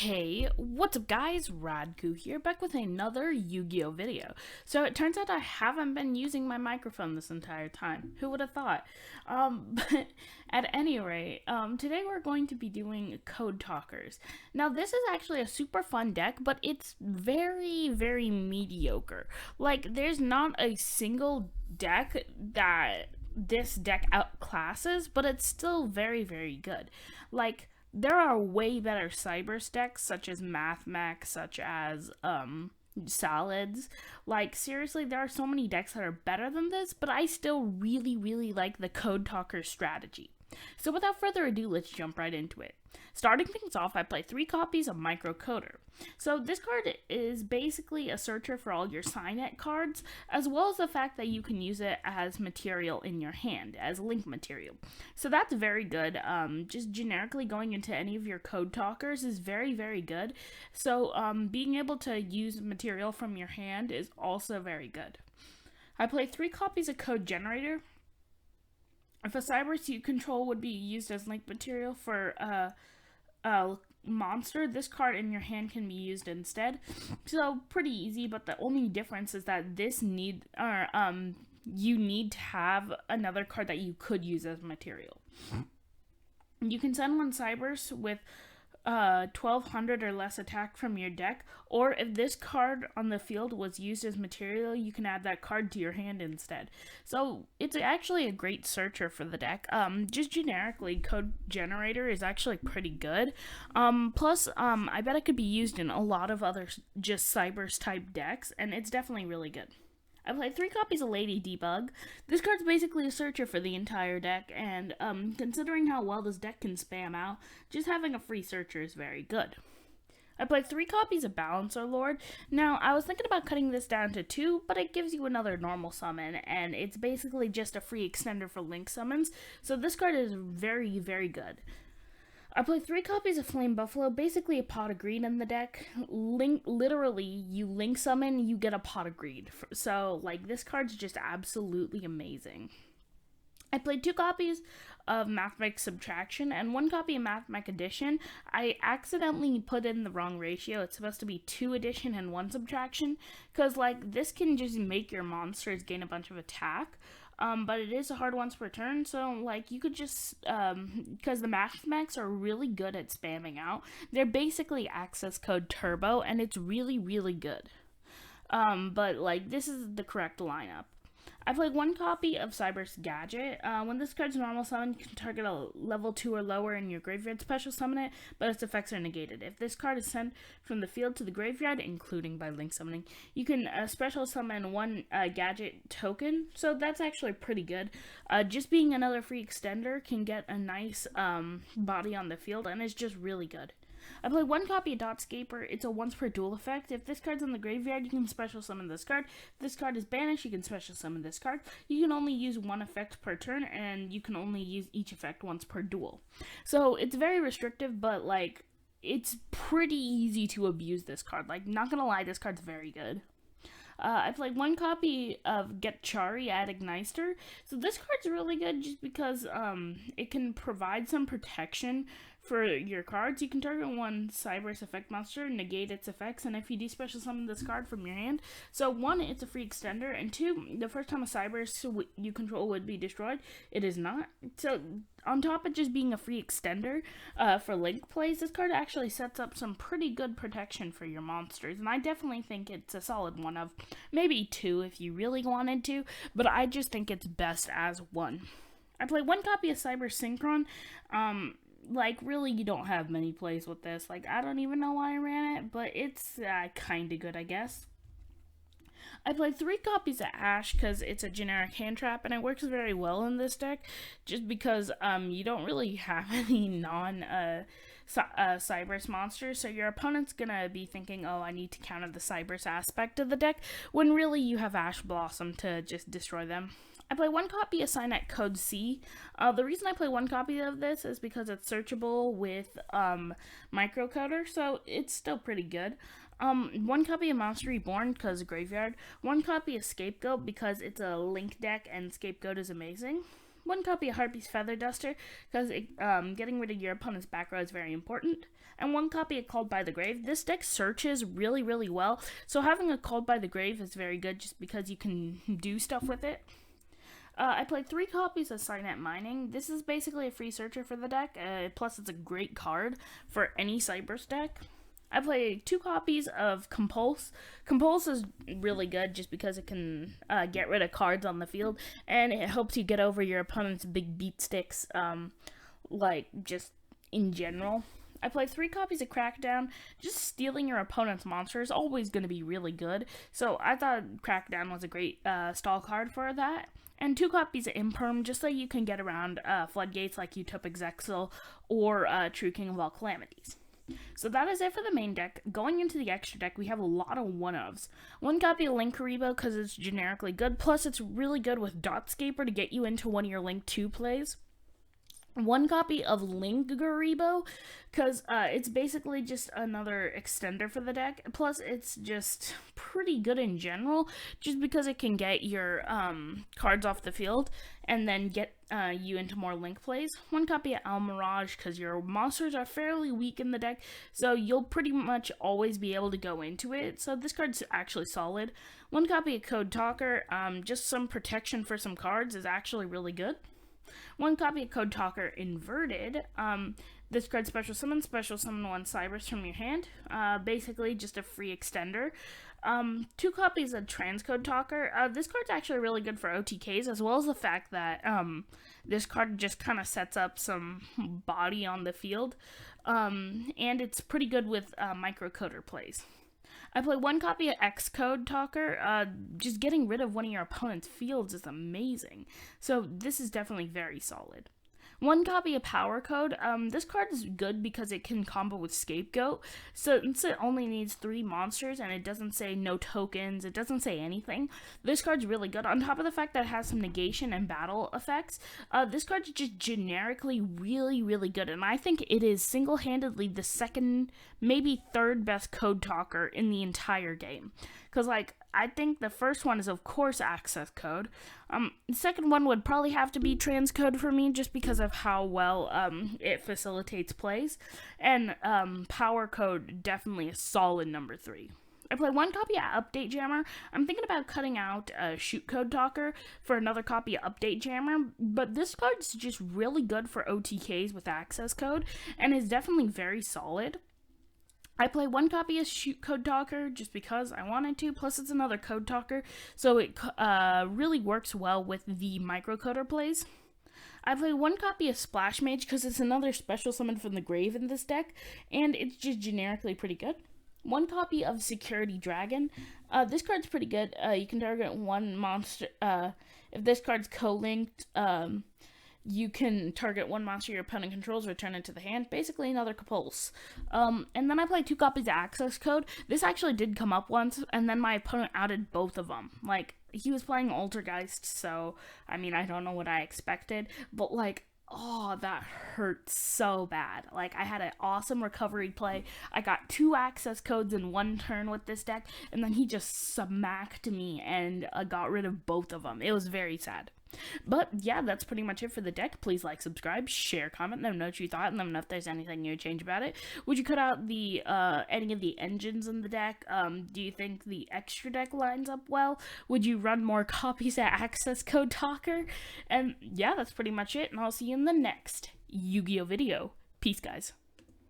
Hey, what's up guys? Radku here, back with another Yu-Gi-Oh video. So it turns out I haven't been using my microphone this entire time. Who would have thought? But at any rate, today we're going to be doing Code Talkers. Now this is actually a super fun deck, but it's very, very mediocre. Like, there's not a single deck that this deck outclasses, but it's still very, very good. Like, there are way better Cybers decks, such as MathMech, such as Solids. Like, seriously, there are so many decks that are better than this, but I still really, really like the Code Talker strategy. So without further ado, let's jump right into it. Starting things off, I play 3 copies of Microcoder. So this card is basically a searcher for all your Signet cards, as well as the fact that you can use it as material in your hand, as link material. So that's very good. Just generically going into any of your Code Talkers is very, very good. So being able to use material from your hand is also very good. I play 3 copies of Code Generator. If a Cybers you control would be used as link material for a monster, this card in your hand can be used instead. So pretty easy, but the only difference is that you need to have another card that you could use as material. You can send one Cybers with 1200 or less attack from your deck, or if this card on the field was used as material, you can add that card to your hand instead. So it's actually a great searcher for the deck. Just generically, Code Generator is actually pretty good. Plus, I bet it could be used in a lot of other just Cybers type decks, and it's definitely really good. I played 3 copies of Lady Debug. This card's basically a searcher for the entire deck, and considering how well this deck can spam out, just having a free searcher is very good. I played 3 copies of Balancer Lord. Now, I was thinking about cutting this down to 2, but it gives you another normal summon, and it's basically just a free extender for link summons, so this card is very, very good. I play 3 copies of Flame Buffalo, basically a pot of greed in the deck. Literally, you link summon, you get a pot of greed. So, like, this card's just absolutely amazing. I played 2 copies of MathMech Subtraction and 1 copy of MathMech Addition. I accidentally put in the wrong ratio. It's supposed to be 2 addition and 1 subtraction, because, like, this can just make your monsters gain a bunch of attack. But it is a hard once per turn, so, like, you could just, because the MathMechs are really good at spamming out. They're basically access code turbo, and it's really, really good. But, like, this is the correct lineup. I played 1 copy of Cybers Gadget. When this card's normal summon, you can target a level 2 or lower in your graveyard, special summon it, but its effects are negated. If this card is sent from the field to the graveyard, including by link summoning, you can special summon 1 Gadget token, so that's actually pretty good. Just being another free extender can get a nice body on the field, and it's just really good. I play 1 copy of Dotscaper. It's a once per duel effect. If this card's in the graveyard, you can special summon this card. If this card is banished, you can special summon this card. You can only use 1 effect per turn, and you can only use each effect once per duel. So it's very restrictive, but, like, it's pretty easy to abuse this card. Like, not gonna lie, this card's very good. I played 1 copy of Get Chari at Igniter. So this card's really good just because it can provide some protection for your cards. You can target 1 Cybers effect monster, negate its effects, and if you do special summon this card from your hand. So 1, it's a free extender, and 2, the first time a Cybers you control would be destroyed, it is not. So on top of just being a free extender for link plays, this card actually sets up some pretty good protection for your monsters, and I definitely think it's a solid 1 of maybe 2 if you really wanted to, but I just think it's best as 1. I play 1 copy of Cybers Synchron. Like, really, you don't have many plays with this. Like, I don't even know why I ran it, but it's kinda good, I guess. I played 3 copies of Ash because it's a generic hand trap, and it works very well in this deck, just because you don't really have any Cybers monsters, so your opponent's gonna be thinking, oh, I need to counter the Cybers aspect of the deck, when really you have Ash Blossom to just destroy them. I play 1 copy of Signet Code C. The reason I play 1 copy of this is because it's searchable with Microcoder, so it's still pretty good. 1 copy of Monster Reborn because Graveyard. 1 copy of Scapegoat because it's a link deck and Scapegoat is amazing. one copy of Harpy's Feather Duster, because getting rid of your opponent's back row is very important, and one copy of Called by the Grave. This deck searches really, really well, so having a Called by the Grave is very good just because you can do stuff with it. I played 3 copies of Signet Mining. This is basically a free searcher for the deck, plus it's a great card for any Cybers deck. I played 2 copies of Compulse. Compulse is really good just because it can get rid of cards on the field, and it helps you get over your opponent's big beat sticks, like, just in general. I played 3 copies of Crackdown. Just stealing your opponent's monster is always going to be really good, so I thought Crackdown was a great stall card for that. And 2 copies of Imperm, just so you can get around Floodgates like Utopic Zexal or True King of All Calamities. So that is it for the main deck. Going into the extra deck, we have a lot of one-ofs. 1 copy of Link Karibo because it's generically good, plus it's really good with Dotscaper to get you into one of your Link 2 plays. 1 copy of Link Garibo, because it's basically just another extender for the deck, plus it's just pretty good in general, just because it can get your cards off the field, and then get you into more Link plays. 1 copy of Almirage, because your monsters are fairly weak in the deck, so you'll pretty much always be able to go into it, so this card's actually solid. 1 copy of Code Talker, just some protection for some cards is actually really good. 1 copy of Code Talker Inverted. This card special summon 1 Cybers from your hand. Basically just a free extender. 2 copies of Transcode Talker. This card's actually really good for OTKs, as well as the fact that this card just kind of sets up some body on the field. And it's pretty good with microcoder plays. I play 1 copy of Xcode Talker. Just getting rid of one of your opponent's fields is amazing. So this is definitely very solid. 1 copy of Power Code. This card is good because it can combo with Scapegoat. So since it only needs 3 monsters and it doesn't say no tokens, it doesn't say anything, this card's really good. On top of the fact that it has some negation and battle effects, this card's just generically really, really good. And I think it is single-handedly the 2nd, maybe 3rd best Code Talker in the entire game. Because, like, I think the first one is, of course, Access Code. The second one would probably have to be Transcode for me, just because of how well it facilitates plays. And Power Code, definitely a solid number 3. I play 1 copy of Update Jammer. I'm thinking about cutting out Shoot Code Talker for another copy of Update Jammer, but this card's just really good for OTKs with Access Code, and is definitely very solid. I play 1 copy of Shoot Code Talker just because I wanted to, plus it's another Code Talker, so it really works well with the microcoder plays. I play 1 copy of Splash Mage because it's another special summon from the grave in this deck, and it's just generically pretty good. 1 copy of Security Dragon. This card's pretty good. You can target 1 monster. If this card's co-linked, you can target 1 monster your opponent controls, return it to the hand. Basically another Compulse. And then I played 2 copies of Access Code. This actually did come up once, and then my opponent outed both of them. Like, he was playing Altergeist, so, I mean, I don't know what I expected, but, like, oh, that hurt so bad. Like, I had an awesome recovery play. I got 2 access codes in 1 turn with this deck, and then he just smacked me and got rid of both of them. It was very sad. But yeah, that's pretty much it for the deck. Please like, subscribe, share, comment, let me know what you thought, and let me know if there's anything you would change about it. Would you cut out the any of the engines in the deck? Do you think the extra deck lines up well? Would you run more copies of Access Code Talker? And yeah, that's pretty much it, and I'll see you in the next Yu-Gi-Oh video. Peace, guys.